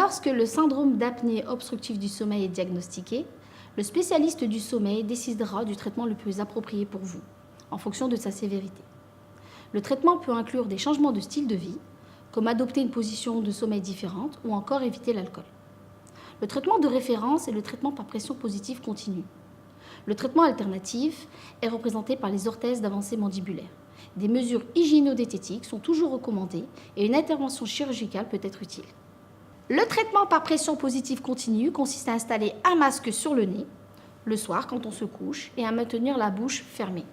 Lorsque le syndrome d'apnée obstructive du sommeil est diagnostiqué, le spécialiste du sommeil décidera du traitement le plus approprié pour vous, en fonction de sa sévérité. Le traitement peut inclure des changements de style de vie, comme adopter une position de sommeil différente ou encore éviter l'alcool. Le traitement de référence est le traitement par pression positive continue. Le traitement alternatif est représenté par les orthèses d'avancée mandibulaire. Des mesures hygiéno-diététiques sont toujours recommandées et une intervention chirurgicale peut être utile. Le traitement par pression positive continue consiste à installer un masque sur le nez, le soir quand on se couche, et à maintenir la bouche fermée.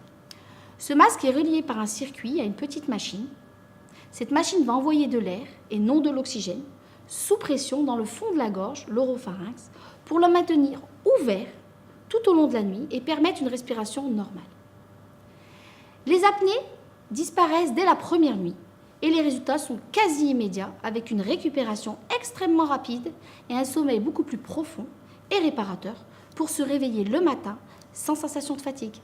Ce masque est relié par un circuit à une petite machine. Cette machine va envoyer de l'air, et non de l'oxygène, sous pression dans le fond de la gorge, l'oropharynx, pour le maintenir ouvert tout au long de la nuit et permettre une respiration normale. Les apnées disparaissent dès la première nuit et les résultats sont quasi immédiats avec une récupération extrêmement rapide et un sommeil beaucoup plus profond et réparateur pour se réveiller le matin sans sensation de fatigue.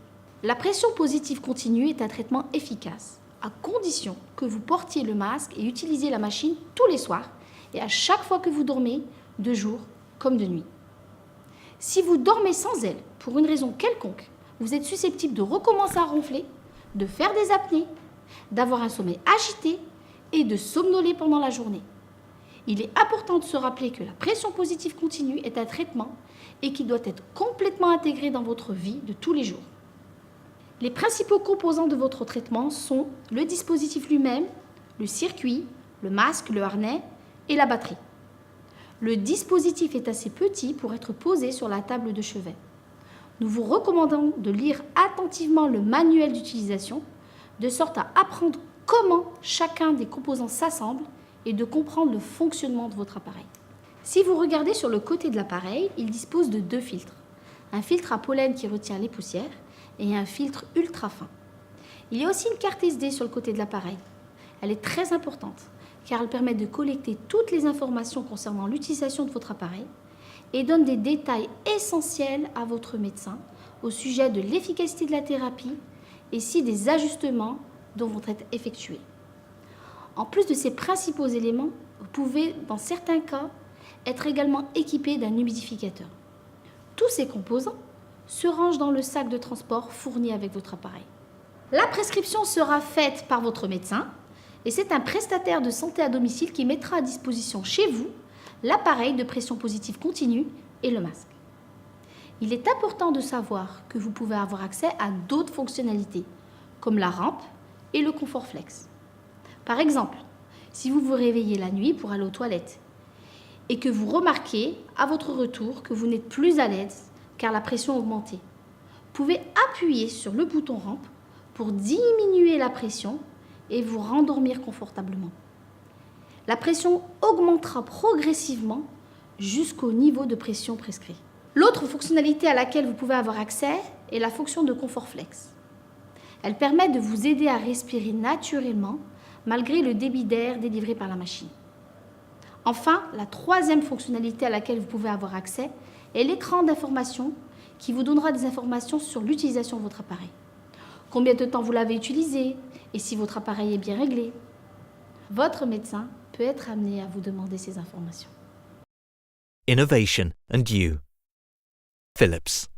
La pression positive continue est un traitement efficace à condition que vous portiez le masque et utilisiez la machine tous les soirs et à chaque fois que vous dormez, de jour comme de nuit. Si vous dormez sans elle, pour une raison quelconque, vous êtes susceptible de recommencer à ronfler, de faire des apnées, d'avoir un sommeil agité et de somnoler pendant la journée. Il est important de se rappeler que la pression positive continue est un traitement et qu'il doit être complètement intégré dans votre vie de tous les jours. Les principaux composants de votre traitement sont le dispositif lui-même, le circuit, le masque, le harnais et la batterie. Le dispositif est assez petit pour être posé sur la table de chevet. Nous vous recommandons de lire attentivement le manuel d'utilisation, de sorte à apprendre comment chacun des composants s'assemble et de comprendre le fonctionnement de votre appareil. Si vous regardez sur le côté de l'appareil, il dispose de 2 filtres. Un filtre à pollen qui retient les poussières et un filtre ultra fin. Il y a aussi une carte SD sur le côté de l'appareil. Elle est très importante car elle permet de collecter toutes les informations concernant l'utilisation de votre appareil et donne des détails essentiels à votre médecin au sujet de l'efficacité de la thérapie et si des ajustements vont être effectués. En plus de ces principaux éléments, vous pouvez, dans certains cas, être également équipé d'un humidificateur. Tous ces composants se rangent dans le sac de transport fourni avec votre appareil. La prescription sera faite par votre médecin et c'est un prestataire de santé à domicile qui mettra à disposition chez vous l'appareil de pression positive continue et le masque. Il est important de savoir que vous pouvez avoir accès à d'autres fonctionnalités, comme la rampe et le confort flex. Par exemple, si vous vous réveillez la nuit pour aller aux toilettes et que vous remarquez à votre retour que vous n'êtes plus à l'aise car la pression a augmenté, vous pouvez appuyer sur le bouton rampe pour diminuer la pression et vous rendormir confortablement. La pression augmentera progressivement jusqu'au niveau de pression prescrit. L'autre fonctionnalité à laquelle vous pouvez avoir accès est la fonction de confort flex. Elle permet de vous aider à respirer naturellement malgré le débit d'air délivré par la machine. Enfin, la troisième fonctionnalité à laquelle vous pouvez avoir accès est l'écran d'information qui vous donnera des informations sur l'utilisation de votre appareil. Combien de temps vous l'avez utilisé et si votre appareil est bien réglé. Votre médecin peut être amené à vous demander ces informations. Innovation and you. Philips.